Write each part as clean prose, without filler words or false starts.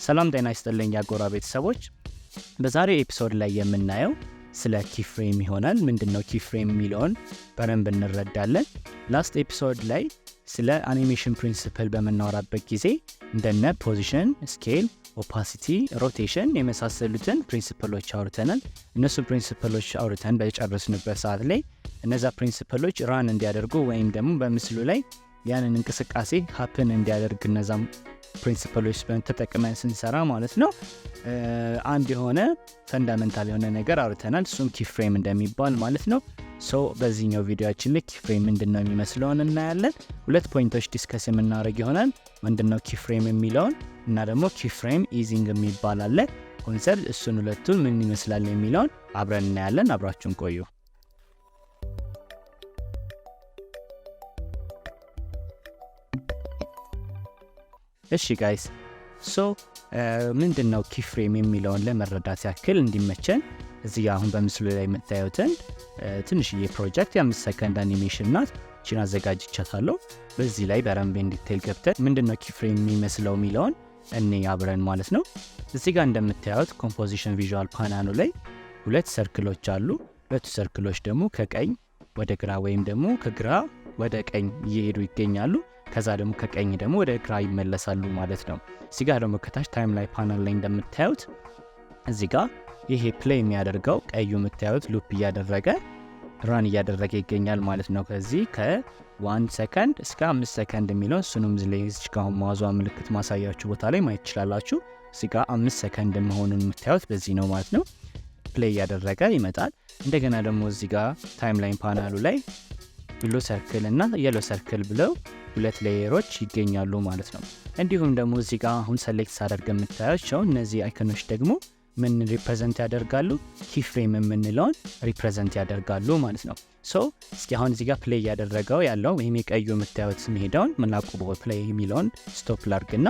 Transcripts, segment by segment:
ሰላም ጤና ይስጥልኝ ያጎራ ቤተሰቦች። በዛሬው ኤፒሶድ ላይ የምናየው ስለ ኪፍሬም ይሆናል። ምንድነው ኪፍሬም የሚለውን በደንብ እንረዳለን። ላስት ኤፒሶድ ላይ ስለ አኒሜሽን ፕሪንሲፕል በመናወራበት ጊዜ እንደነ ፖዚሽን፣ ስኬል፣ ኦፓሲቲ፣ ሮቴሽን የመሳሰሉትን ፕሪንሲፕሎች አውርተናል። እነሱ ፕሪንሲፕሎች አውርተን በጨረስንበት ሰዓት ላይ እነዛ ፕሪንሲፕሎች ራን እንዲያደርጉ ወይም ደግሞ በምስሉ ላይ ያንን እንቅስቃሴ ሀፕን እንዲያደርግ እነዛም ፕሪንሲፕሎች ተጠቅመን ስንሰራ ማለት ነው አንድ የሆነ ፈንዳሜንታል የሆነ ነገር አውርተናል። እሱም ኪፍሬም እንደሚባል ማለት ነው። ሶ በዚህኛው ቪዲዮአችን ላይ ኪፍሬም ምንድነው የሚመስለውን እናያለን። ሁለት ፖይንቶች ዲስከስ የምናደርግ ይሆናል። ምንድነው ኪፍሬም የሚለውን እና ደግሞ ኪፍሬም ኢዚንግ የሚባል አለ ኮንሰፕት። እሱን ሁለቱን ምን ይመስላል የሚለውን አብረን እናያለን። አብራችሁን ቆዩ። እሺ ጋይስ፣ ሶ ምንድነው ኪፍሬም የሚለውን ለመረዳት ያክል እንዲመቸን እዚህ ጋር አሁን በምስሉ ላይ የምታዩትን ትንሽዬ ፕሮጀክት የ5 ሰከንድ አኒሜሽን ናት። እቺን አዘጋጅቻታለሁ። በዚህ ላይ በደንብ ዲቴል ገብተን ምንድነው ኪፍሬም የሚመስለው የሚለውን እኔ አብረን ማለት ነው። እዚህ ጋር እንደምታዩት ኮምፖዚሽን ቪዥዋል ፓናሉ ላይ ሁለት ሰርክሎች አሉ። ሁለቱ ሰርክሎች ደግሞ ከቀኝ ወደ ግራ ወይም ደግሞ ከግራ ወደ ቀኝ እየሄዱ ይገኛሉ። ከዛ ደግሞ ከቀኝ ደግሞ ወደ ግራ ይመለሳሉ ማለት ነው። እዚህ ጋር ደግሞ ከታች ታይም ላይ ፓናል ላይ እንደምታዩት እዚህ ጋር ይሄ ፕሌይ የሚያደርገው ቀዩ የምታዩት ሉፕ እያደረገ ራን እያደረገ ይገኛል ማለት ነው። ከዚህ ከ1 ሰከንድ እስከ 5 ሰከንድ የሚለው እሱንም እዚህ ጋር ማዟ ምልክት ማሳያችሁ ቦታ ላይ ማየት ይችላላችሁ። እዚህ ጋር 5 ሰከንድ መሆኑን የምታዩት በዚህ ነው ማለት ነው። ፕሌይ እያደረገ ይመጣል። እንደገና ደግሞ እዚህ ጋር ታይም ላይን ፓናሉ ላይ ብሉ ሰርክል እና የሎ ሰርክል ብለው ሁለት ሌየሮች ይገኛሉ ማለት ነው። እንዲሁም ደግሞ እዚህ ጋር አሁን ሰሌክት ሳደርግ የምታያቸው እነዚህ አይኮኖች ደግሞ ምን ሪፕሬዘንት ያደርጋሉ? ኪፍሬም የምንለውን ሪፕሬዘንት ያደርጋሉ ማለት ነው። ሶ እስኪ አሁን እዚህ ጋር ፕሌይ ያደረገው ያለው ወይም የቀዩ የምታዩት መሄዳውን ምናቁበው ፕሌይ የሚለውን ስቶፕ ላርግና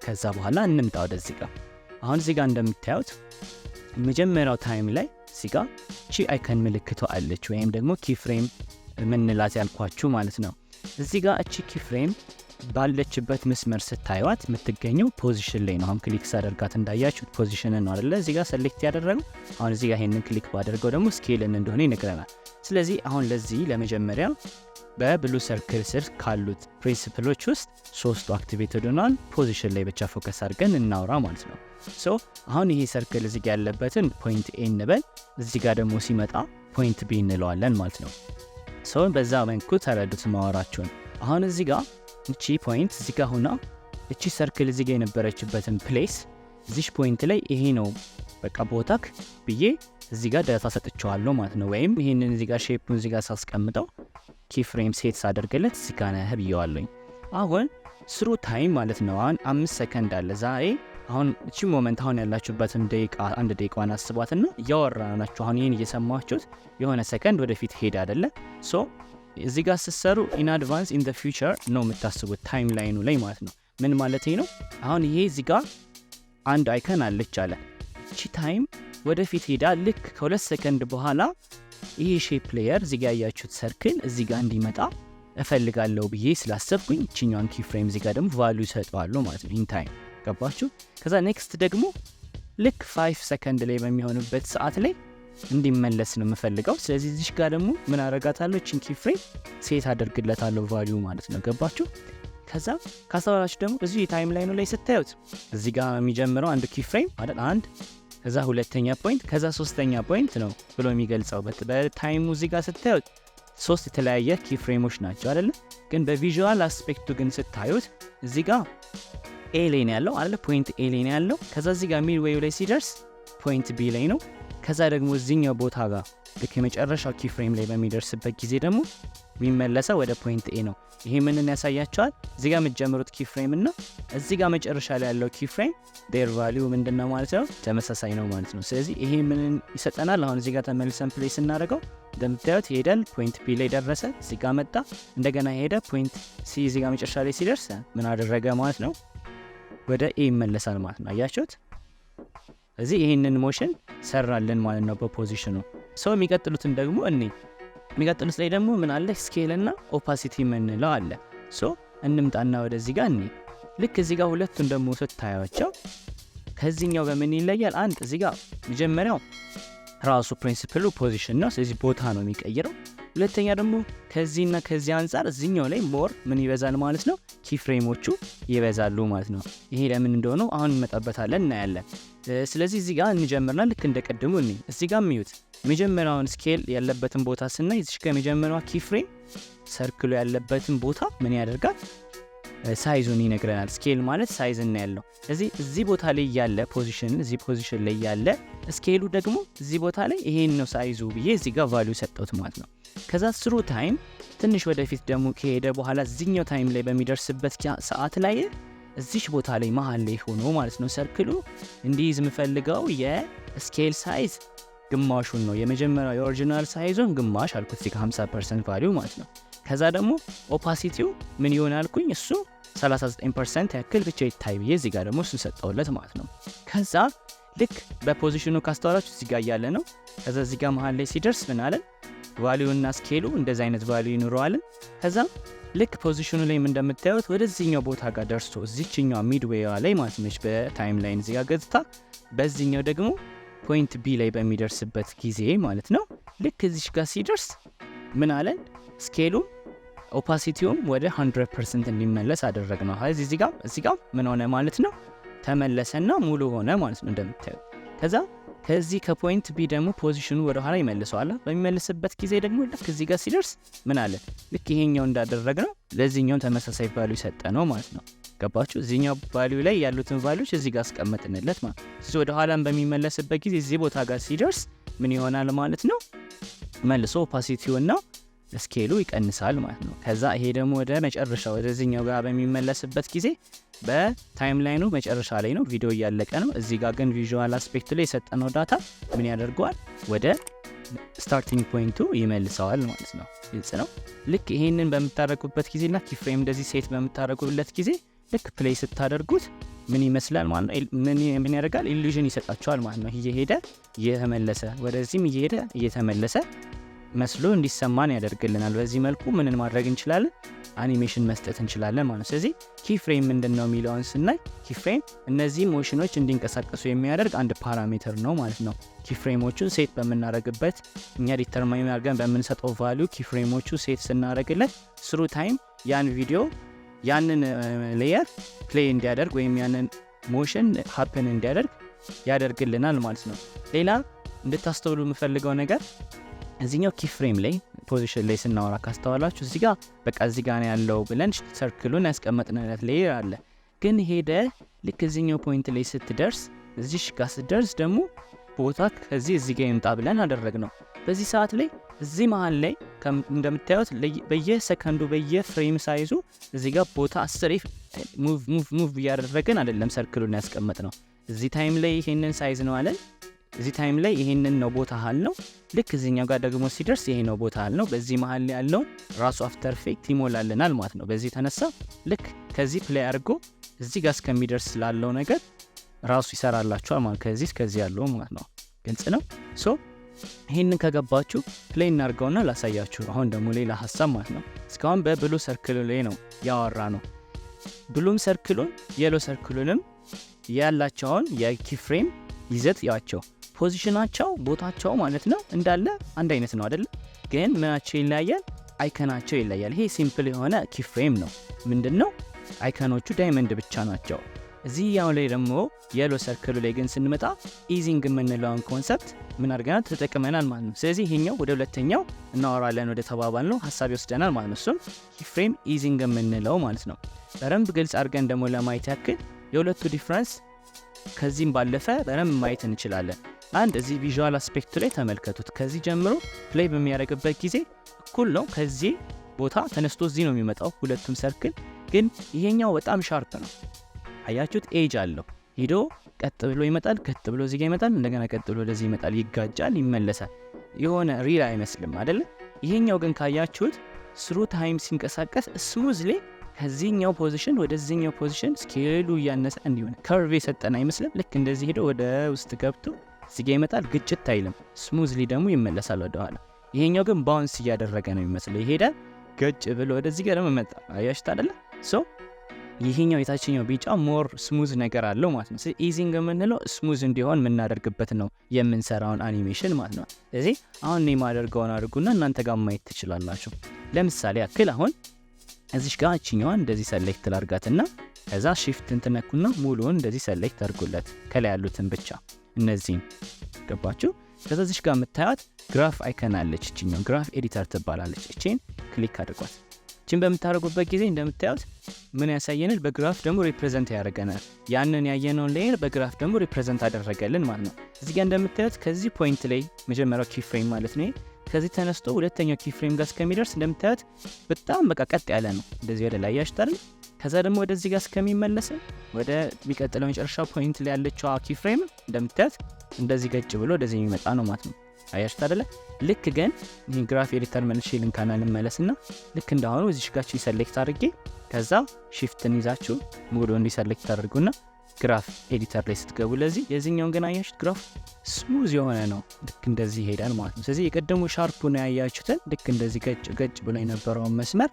ከዛ በኋላ እንምጣ ወደዚህ ጋር። አሁን እዚህ ጋር እንደምታዩት መጀመሪያው ታይም ላይ እዚህ ጋር ቺ አይኮን ምልክቷ አለች ወይም ደግሞ ኪፍሬም ምንላት ያልኳችሁ ማለት ነው። እዚህ ጋር እቺ ኪፍሬም ባለችበት መስመር ስታዩት የምትገኘው ፖዚሽን ላይ ነው። አሁን ክሊክ ሳደርጋት እንዳያችሁት ፖዚሽን ነው አይደለ? እዚህ ጋር ሰሌክት ያደረገው አሁን እዚህ ጋር ይሄንን ክሊክ ባደርገው ደግሞ ስኬልን እንደሆነ ይነግረናል። ስለዚህ አሁን ለዚህ ለመጀመሪያ በብሉ ሰርክል ስር ካሉት ፕሪንሲፕሎች ውስጥ ሶስቱ አክቲቬትድ ሆኗል። ፖዚሽን ላይ ብቻ ፎከስ አድርገን እናውራ ማለት ነው። ሶ አሁን ይሄ ሰርክል እዚህ ጋር ያለበትን ፖይንት ኤ እንበል፣ እዚህ ጋር ደግሞ ሲመጣ ፖይንት ቢ እንለዋለን ማለት ነው። ሶ በዛ መልኩ ተረዱት ማወራችሁን። አሁን እዚህ ጋር እቺ ፖይንት እዚህ ጋር ሆና እቺ ሰርክል እዚህ ጋር የነበረችበትን ፕሌስ እዚህ ፖይንት ላይ ይሄ ነው በቃ ቦታክ ብዬ እዚህ ጋር ዳታ ሰጥቻለሁ ማለት ነው። ወይም ይሄንን እዚህ ጋር ሼፑን እዚህ ጋር ሳስቀምጠው ኪፍሬም ሴት ሳደርግለት እዚህ ጋር ነው ብየዋለሁ። አሁን ስሩ ታይም ማለት ነው። አሁን 5 ሰከንድ አለ ዛሬ። አሁን እቺ ሞመንት አሁን ያላችሁበትን ደቂቃ አንድ ደቂቃዋን አስቧትና እያወራናችሁ አሁን ይሄን እየሰማችሁት የሆነ ሰከንድ ወደፊት ሄድ አይደለ? ሶ እዚህ ጋር ስትሰሩ ኢን አድቫንስ ኢን ዘ ፊውቸር ነው የምታስቡት ታይም ላይኑ ላይ ማለት ነው። ምን ማለት ነው? አሁን ይሄ እዚህ ጋር አንድ አይከን አለች አለ። እቺ ታይም ወደፊት ሄዳ ልክ ከ2 ሰከንድ በኋላ ይሄ ሼፕ ሌየር እዚህ ጋር ያያችሁት ሰርክል እዚህ ጋር እንዲመጣ እፈልጋለሁ ብዬ ስላሰብኩኝ እቺኛውን ኪፍሬም እዚህ ጋር ደግሞ ቫልዩ ሰጠዋለሁ ማለት ነው። ኢን ታይም ገባችሁ? ከዛ ኔክስት ደግሞ ልክ 5 ሰከንድ ላይ በሚሆንበት ሰዓት ላይ እንዲመለስ ነው የምፈልገው። ስለዚህ እዚህ ጋር ደግሞ ምን አረጋታለሁ? እቺን ኪፍሬም ሴት አደርግለታለሁ ቫልዩ ማለት ነው። ገባችሁ? ከዛ ካስተዋላችሁ ደግሞ እዚህ የታይም ላይኑ ላይ ስታዩት እዚህ ጋር የሚጀምረው አንድ ኪፍሬም አይደል? አንድ ከዛ ሁለተኛ ፖይንት ከዛ ሶስተኛ ፖይንት ነው ብሎ የሚገልጸው። በታይሙ እዚህ ጋር ስታዩት 3 የተለያየ ኪፍሬሞች ናቸው አይደል? ግን በቪዥዋል አስፔክቱ ግን ስታዩት እዚህ ጋር ኤ ላይ ነው ያለው አይደል? ፖይንት ኤ ላይ ነው ያለው። ከዛ እዚህ ጋር ሚድ ዌይ ላይ ሲደርስ ፖይንት ቢ ላይ ነው። ከዛ ደግሞ እዚህኛው ቦታ ጋር ልክ የመጨረሻው ኪፍሬም ላይ በሚደርስበት ጊዜ ደግሞ የሚመለሰው ወደ ፖይንት ኤ ነው። ይሄ ምንን ያሳያቸዋል? እዚህ ጋር የምትጀምሩት ኪፍሬም እና እዚህ ጋር መጨረሻ ላይ ያለው ኪፍሬም ዴር ቫልዩ ምንድነው ማለት ነው? ተመሳሳይ ነው ማለት ነው። ስለዚህ ይሄ ምንን ይሰጠናል? አሁን እዚህ ጋር ተመልሰን ፕሌስ እናደርገው እንደምታዩት ይሄዳል። ፖይንት ቢ ላይ ደረሰ፣ እዚህ ጋር መጣ፣ እንደገና ሄደ ፖይንት ሲ እዚህ ጋር መጨረሻ ላይ ሲደርስ ምን አደረገ ማለት ነው? ወደ ኤ ይመለሳል ማለት ነው። አያችሁት? እዚህ ይሄንን ሞሽን ሰራልን ማለት ነው በፖዚሽኑ። ሶ የሚቀጥሉትን ደግሞ የሚቀጥሉት ላይ ደግሞ ምን አለ? ስኬል እና ኦፓሲቲ ምንለው አለ። ሶ እንምጣና ወደዚህ ጋር ልክ እዚህ ጋር ሁለቱን ደግሞ ስታያቸው ከዚህኛው በምን ይለያል? አንድ እዚህ ጋር መጀመሪያው ራሱ ፕሪንሲፕሉ ፖዚሽን ነው፣ ስለዚህ ቦታ ነው የሚቀይረው። ሁለተኛ ደግሞ ከዚህና ከዚህ አንፃር እዚህኛው ላይ ሞር ምን ይበዛል ማለት ነው? ኪፍሬሞቹ ይበዛሉ ማለት ነው። ይሄ ለምን እንደሆነ አሁን እንመጣበታለን እናያለን። ስለዚህ እዚህ ጋር እንጀምርና ልክ እንደቀድሙ እዚህ ጋር የሚዩት መጀመሪያውን ስኬል ያለበትን ቦታ ስናይ እዚህ ጋር መጀመሪያዋ ኪፍሬም ሰርክሉ ያለበትን ቦታ ምን ያደርጋል? ሳይዙን ይነግረናል። ስኬል ማለት ሳይዝ እና ያለው እዚህ ቦታ ላይ ያለ ፖዚሽን እዚህ ፖዚሽን ላይ ያለ ስኬሉ ደግሞ እዚህ ቦታ ላይ ይሄን ነው ሳይዙ ብዬ እዚህ ጋር ቫልዩ ሰጠሁት ማለት ነው። ከዛ ስሩ ታይም ትንሽ ወደፊት ደግሞ ከሄደ በኋላ እዚህኛው ታይም ላይ በሚደርስበት ሰዓት ላይ እዚህ ቦታ ላይ መሃል ላይ ሆኖ ማለት ነው ሰርክሉ እንዲይዝ የምፈልገው የስኬል ሳይዝ ግማሹን ነው። የመጀመሪያው የኦሪጂናል ሳይዙን ግማሽ አልኩት እዚህ 50% ቫልዩ ማለት ነው። ከዛ ደግሞ ኦፓሲቲው ምን ይሆናልኩኝ እሱ 39% ያክል ብቻ ይታይ ብዬ እዚህ ጋር ደግሞ እሱን ሰጠውለት ማለት ነው። ከዛ ልክ በፖዚሽኑ ካስተዋላችሁ እዚህ ጋር ያለ ነው። ከዛ እዚህ ጋር መሃል ላይ ሲደርስ ምን አለን? ቫልዩ እና ስኬሉ እንደዚህ አይነት ቫልዩ ይኖረዋል። ከዛ ልክ ፖዚሽኑ ላይ እንደምታዩት ወደዚህኛው ቦታ ጋር ደርሶ እዚህኛው ሚድዌይዋ ላይ ማለት ነው በታይም ላይን እዚህ ጋር ገጽታ በዚህኛው ደግሞ ፖይንት ቢ ላይ በሚደርስበት ጊዜ ማለት ነው ልክ እዚህ ጋር ሲደርስ ምን አለን? ስኬሉ ኦፓሲቲውም ወደ 100% እንዲመለስ አደረግ ነው። እዚህ ጋር ምን ሆነ ማለት ነው? ተመለሰና ሙሉ ሆነ ማለት ነው እንደምታዩት። ከዛ ከዚህ ከፖይንት ቢ ደግሞ ፖዚሽኑ ወደ ኋላ ይመልሰዋል። በሚመልስበት ጊዜ ደግሞ ልክ እዚህ ጋር ሲደርስ ምን አለ? ልክ ይሄኛው እንዳደረግ ነው ለዚህኛው ተመሳሳይ ቫልዩ ሰጠ ነው ማለት ነው። ገባችሁ? እዚህኛው ቫልዩ ላይ ያሉትን ቫልዩዎች እዚህ ጋር አስቀምጥንለት ማለት ነው። እዚህ ወደ ኋላም በሚመለስበት ጊዜ እዚህ ቦታ ጋር ሲደርስ ምን ይሆናል ማለት ነው? መልሶ ኦፓሲቲውና ስኬሉ ይቀንሳል ማለት ነው። ከዛ ይሄ ደግሞ ወደ መጨረሻ ወደዚህኛው ጋር በሚመለስበት ጊዜ በታይም ላይኑ መጨረሻ ላይ ነው፣ ቪዲዮ እያለቀ ነው። እዚህ ጋር ግን ቪዥዋል አስፔክት ላይ የሰጠነው ዳታ ምን ያደርገዋል? ወደ ስታርቲንግ ፖይንቱ ይመልሰዋል ማለት ነው። ግልጽ ነው። ልክ ይሄንን በምታደርጉበት ጊዜና ኪፍሬም እንደዚህ ሴት በምታደርጉበት ጊዜ ልክ ፕሌይ ስታደርጉት ምን ይመስላል ማለት ነው? ምን ያደርጋል? ኢሉዥን ይሰጣቸዋል ማለት ነው። እየሄደ እየተመለሰ ወደዚህም እየሄደ እየተመለሰ መስሎ እንዲሰማን ያደርግልናል። በዚህ መልኩ ምንን ማድረግ እንችላለን? አኒሜሽን መስጠት እንችላለን ማለት ነው። ስለዚህ ኪፍሬም ምንድነው የሚለውን ስናይ ኪፍሬም እነዚህ ሞሽኖች እንዲንቀሳቀሱ የሚያደርግ አንድ ፓራሜትር ነው ማለት ነው። ኪፍሬሞቹን ሴት በምናደርግበት እኛ ዲተርማይን አድርገን በምንሰጠው ቫልዩ ኪፍሬሞቹ ሴት ስናደርግለት ስሩ ታይም ያን ቪዲዮ ያንን ሌየር ፕሌይ እንዲያደርግ ወይም ያንን ሞሽን ሀፕን እንዲያደርግ ያደርግልናል ማለት ነው። ሌላ እንድታስተውሉ የምፈልገው ነገር እዚህኛው ኪፍሬም ላይ ፖዚሽን ላይ ስናወራ ካስተዋላችሁ እዚህ ጋር በቃ እዚህ ጋር ያለው ብለን ሰርክሉን ያስቀመጥንለት ሌየር አለ። ግን ሄደ ልክ እዚህኛው ፖይንት ላይ ስትደርስ እዚህ ጋር ስትደርስ ደግሞ ቦታ ከዚህ እዚህ ጋር ይምጣ ብለን አደረግ ነው። በዚህ ሰዓት ላይ እዚህ መሃል ላይ እንደምታዩት በየሰከንዱ በየፍሬም ሳይዙ እዚህ ጋር ቦታ 10 ሙቭ እያደረግን አይደለም ሰርክሉን ያስቀመጥ ነው። እዚህ ታይም ላይ ይሄንን ሳይዝ ነው አለን። እዚህ ታይም ላይ ይሄንን ነው ቦታ ሃል ነው። ልክ እዚህኛው ጋር ደግሞ ሲደርስ ይሄ ነው ቦታ ሃል ነው። በዚህ መሃል ላይ ያለው ራሱ አፍተር ኢፌክት ይሞላልናል ማለት ነው። በዚህ ተነሳ ልክ ከዚህ ፕሌይ አድርጎ እዚህ ጋር እስከሚደርስ ላለው ነገር ራሱ ይሰራላችኋል ማለት ከዚህ እስከዚህ ያለው ማለት ነው። ግልጽ ነው። ሶ ይሄንን ከገባችሁ ፕሌይ እናርገውና ላሳያችሁ። አሁን ደግሞ ሌላ ሐሳብ ማለት ነው። እስካሁን በብሉ ሰርክል ላይ ነው ያወራ ነው። ብሉም ሰርክሉን የሎ ሰርክሉንም ያላቸውን የኪፍሬም ይዘት ያቸው ፖዚሽናቸው ቦታቸው ማለት ነው እንዳለ አንድ አይነት ነው አይደል? ግን ምናቸው ይለያያል? አይከናቸው ይለያያል። ይሄ ሲምፕል የሆነ ኪፍሬም ነው። ምንድነው? አይከኖቹ ዳይመንድ ብቻ ናቸው። እዚህ ያው ላይ ደግሞ የሎ ሰርክሉ ላይ ግን ስንመጣ ኢዚንግ የምንለውን ኮንሰፕት ምን አድርገናል? ተጠቅመናል ማለት ነው። ስለዚህ ይሄኛው ወደ ሁለተኛው እናወራለን፣ ወደ ተባባል ነው ሐሳብ ይወስደናል ማለት ነው። እሱም ኪፍሬም ኢዚንግ የምንለው ማለት ነው። በደንብ ግልጽ አድርገን ደግሞ ለማየት ያክል የሁለቱ ዲፍረንስ ከዚህም ባለፈ በደንብ ማየት እንችላለን። አንድ እዚህ ቪዥዋል አስፔክቱ ላይ ተመልከቱት። ከዚህ ጀምሮ ፕሌይ በሚያደርግበት ጊዜ እኩል ነው። ከዚህ ቦታ ተነስቶ እዚህ ነው የሚመጣው ሁለቱም ሰርክል። ግን ይሄኛው በጣም ሻርፕ ነው። አያችሁት? ኤጅ አለው። ሄዶ ቀጥ ብሎ ይመጣል፣ ቀጥ ብሎ እዚህ ጋር ይመጣል፣ እንደገና ቀጥ ብሎ ወደዚህ ይመጣል፣ ይጋጫል፣ ይመለሳል። የሆነ ሪል አይመስልም አይደለ? ይሄኛው ግን ካያችሁት ስሩ ታይም ሲንቀሳቀስ ስሙዝሊ ከዚህኛው ፖዚሽን ወደዚህኛው ፖዚሽን ስኬሉ እያነሰ እንዲሆነ ከርቭ የሰጠን አይመስልም። ልክ እንደዚህ ሄዶ ወደ ውስጥ ገብቶ እዚህ ጋር ይመጣል፣ ግጭት አይልም። ስሙዝሊ ደግሞ ይመለሳል ወደ ኋላ። ይሄኛው ግን ባውንስ እያደረገ ነው የሚመስለው። ይሄዳል፣ ገጭ ብሎ ወደዚህ ጋር ደግሞ ይመጣል። አያችሁት አይደለ? ሶ ይሄኛው የታችኛው ቢጫ ሞር ስሙዝ ነገር አለው ማለት ነው። ስለዚህ ኢዚንግ የምንለው ስሙዝ እንዲሆን የምናደርግበት ነው የምንሰራውን አኒሜሽን ማለት ነው። ስለዚህ አሁን እኔ የማደርገውን አድርጉና እናንተ ጋር ማየት ትችላላችሁ። ለምሳሌ ያክል አሁን እዚሽ ጋር እችኛዋን እንደዚህ ሰሌክት ላርጋትና ከዛ ሺፍትን ትነኩና ሙሉውን እንደዚህ ሰሌክት አድርጉለት ከላይ ያሉትን ብቻ እነዚህን ገባችሁ። ከዛ እዚሽ ጋር የምታዩት ግራፍ አይከን አለች። እችኛው ግራፍ ኤዲተር ትባላለች። እቺን ክሊክ አድርጓት። እቺን በምታደርጉበት ጊዜ እንደምታዩት ምን ያሳየናል? በግራፍ ደግሞ ሪፕሬዘንት ያደርገናል። ያንን ያየነውን ሌየር በግራፍ ደግሞ ሪፕሬዘንት አደረገልን ማለት ነው። እዚህ ጋር እንደምታዩት ከዚህ ፖይንት ላይ መጀመሪያው ኪፍሬም ማለት ነው ከዚህ ተነስቶ ሁለተኛው ኪፍሬም ጋር እስከሚደርስ እንደምታዩት በጣም በቃ ቀጥ ያለ ነው። እንደዚህ ወደ ላይ ያሽታል። ከዛ ደግሞ ወደዚህ ጋር እስከሚመለስ ወደ የሚቀጥለው መጨረሻ ፖይንት ላይ ያለችው ኪፍሬም እንደምታዩት እንደዚህ ገጭ ብሎ ወደዚህ የሚመጣ ነው ማለት ነው። አያሽታ አይደለ? ልክ ግን ይሄ ግራፍ ኤዲተር መልሼ ልንካናል መለስና ልክ እንዳሁኑ እዚህ ጋር ሰሌክት አድርጌ ከዛ ሺፍትን ይዛችሁ ሙሉ እንዲሰሌክት አድርጉና ግራፍ ኤዲተር ላይ ስትገቡ ለዚህ የዚህኛውን ግን አያችሁት ግራፍ ስሙዝ የሆነ ነው። ልክ እንደዚህ ይሄዳል ማለት ነው። ስለዚህ የቀደሙ ሻርፑ ነው ያያችሁትን ልክ እንደዚህ ገጭ ብሎ የነበረውን መስመር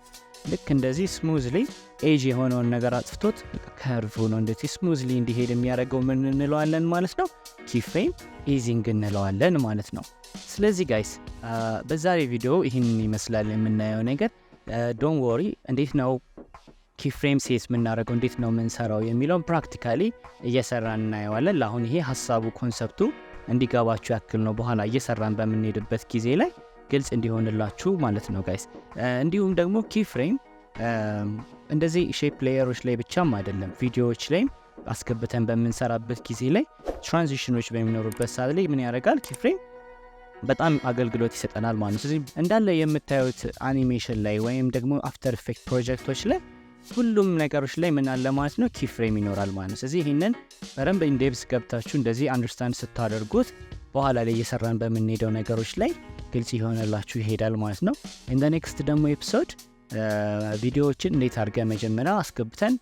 ልክ እንደዚህ ስሙዝሊ ኤጅ የሆነውን ነገር አጥፍቶት ከርቭ ነው እንደዚህ ስሙዝሊ እንዲሄድ የሚያደርገው ምን እንለዋለን ማለት ነው? ኪፍሬም ኢዚንግ እንለዋለን ማለት ነው። ስለዚህ ጋይስ በዛሬ ቪዲዮ ይህንን ይመስላል የምናየው ነገር። ዶንት ወሪ እንዴት ነው ኪፍሬም ሴት የምናደርገው እንዴት ነው የምንሰራው የሚለውን ፕራክቲካሊ እየሰራን እናየዋለን። ለአሁን ይሄ ሀሳቡ ኮንሰፕቱ እንዲገባችሁ ያክል ነው። በኋላ እየሰራን በምንሄድበት ጊዜ ላይ ግልጽ እንዲሆንላችሁ ማለት ነው ጋይስ። እንዲሁም ደግሞ ኪፍሬም እንደዚህ ሼፕ ሌየሮች ላይ ብቻም አይደለም ቪዲዮዎች ላይ አስገብተን በምንሰራበት ጊዜ ላይ ትራንዚሽኖች በሚኖሩበት ሰዓት ላይ ምን ያደርጋል ኪፍሬም በጣም አገልግሎት ይሰጠናል ማለት ነው። ስለዚህ እንዳለ የምታዩት አኒሜሽን ላይ ወይም ደግሞ አፍተር ኢፌክት ፕሮጀክቶች ላይ ሁሉም ነገሮች ላይ ምን አለ ማለት ነው ኪፍሬም ይኖራል ማለት ነው። ስለዚህ ይሄንን በደንብ ኢንዴፕስ ገብታችሁ እንደዚህ አንደርስታንድ ስታደርጉት በኋላ ላይ እየሰራን በምንሄደው ነገሮች ላይ ግልጽ ይሆንላችሁ ይሄዳል ማለት ነው። ኢን ዘ ኔክስት ደግሞ ኤፒሶድ ቪዲዮዎችን እንዴት አድርገን መጀመሪያ አስገብተን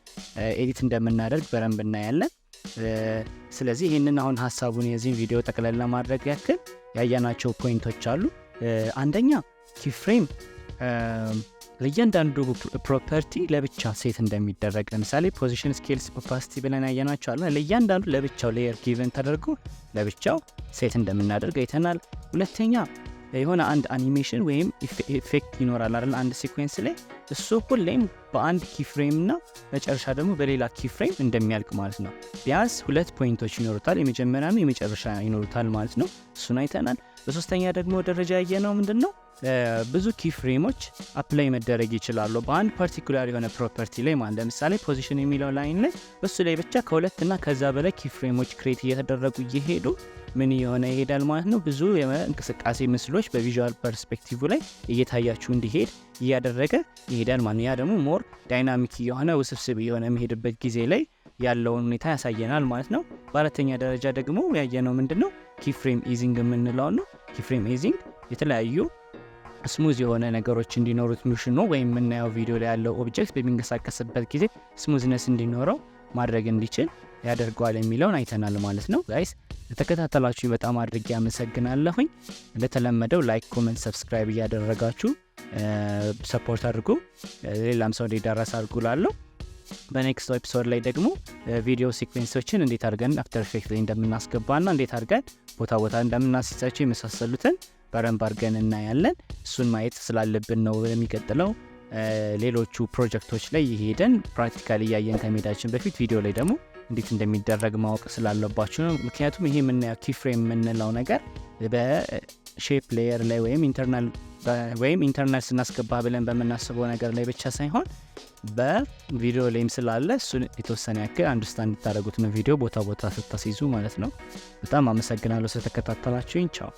ኤዲት እንደምናደርግ በደንብ እናያለን። ስለዚህ ይህንን አሁን ሀሳቡን የዚህን ቪዲዮ ጠቅለል ለማድረግ ያክል ያያናቸው ፖይንቶች አሉ። አንደኛ ኪፍሬም ለእያንዳንዱ ፕሮፐርቲ ለብቻ ሴት እንደሚደረግ ለምሳሌ ፖዚሽን፣ ስኬልስ፣ ኦፓሲቲ ብለን ያየናቸው አሉ። ለእያንዳንዱ ለብቻው ሌየር ጊቨን ተደርጎ ለብቻው ሴት እንደምናደርግ አይተናል። ሁለተኛ የሆነ አንድ አኒሜሽን ወይም ኢፌክት ይኖራል አይደል አንድ ሲኩዌንስ ላይ እሱ ሁሌም በአንድ ኪፍሬም እና መጨረሻ ደግሞ በሌላ ኪፍሬም እንደሚያልቅ ማለት ነው። ቢያንስ 2 ፖይንቶች ይኖሩታል፣ የመጀመሪያና የመጨረሻ ይኖሩታል ማለት ነው። እሱን አይተናል። በሶስተኛ ደግሞ ደረጃ ያየነው ምንድነው ብዙ ኪፍሬሞች አፕላይ መደረግ ይችላሉ በአንድ ፓርቲኩላር የሆነ ፕሮፐርቲ ላይ ማለት ለምሳሌ ፖዚሽን የሚለው ላይን ላይ በሱ ላይ ብቻ ከሁለት እና ከዛ በላይ ኪፍሬሞች ክሬት እየተደረጉ እየሄዱ ምን የሆነ ይሄዳል ማለት ነው። ብዙ የእንቅስቃሴ ምስሎች በቪዥዋል ፐርስፔክቲቭ ላይ እየታያችሁ እንዲሄድ እያደረገ ይሄዳል ማለት ነው። ያ ደግሞ ሞር ዳይናሚክ የሆነ ውስብስብ የሆነ የሚሄድበት ጊዜ ላይ ያለውን ሁኔታ ያሳየናል ማለት ነው። በአራተኛ ደረጃ ደግሞ ያየነው ምንድነው ኪፍሬም ኢዚንግ የምንለው ነው። ኪፍሬም ኢዚንግ የተለያዩ ስሙዝ የሆነ ነገሮች እንዲኖሩት ሚሽን ነው ወይም የምናየው ቪዲዮ ላይ ያለው ኦብጀክት በሚንቀሳቀስበት ጊዜ ስሙዝነስ እንዲኖረው ማድረግ እንዲችል ያደርገዋል የሚለውን አይተናል ማለት ነው። ጋይስ ለተከታተላችሁ በጣም አድርጌ አመሰግናለሁኝ። እንደተለመደው ላይክ፣ ኮሜንት፣ ሰብስክራይብ እያደረጋችሁ ሰፖርት አድርጉ፣ ሌላም ሰው እንዲዳረስ አድርጉላለሁ። በኔክስት ኤፒሶድ ላይ ደግሞ ቪዲዮ ሲኩዌንሶችን እንዴት አድርገን አፍተር ኢፌክት ላይ እንደምናስገባና እንዴት አድርገን ቦታ እንደምናስይዛቸው የመሳሰሉትን በረንብ አድርገን እናያለን። እሱን ማየት ስላለብን ነው የሚቀጥለው ሌሎቹ ፕሮጀክቶች ላይ ይሄደን ፕራክቲካሊ እያየን ከመሄዳችን በፊት ቪዲዮ ላይ ደግሞ እንዴት እንደሚደረግ ማወቅ ስላለባችሁ ነው። ምክንያቱም ይሄ የምናየው ኪፍሬም የምንለው ነገር በሼፕ ሌየር ላይ ወይም ኢንተርናል ስናስገባ ብለን በምናስበው ነገር ላይ ብቻ ሳይሆን በቪዲዮ ላይም ስላለ እሱን የተወሰነ ያክል አንደርስታንድ እንድታደርጉት ነው ቪዲዮ ቦታ ስታስይዙ ማለት ነው። በጣም አመሰግናለሁ ስለተከታተላችሁኝ። ቻው።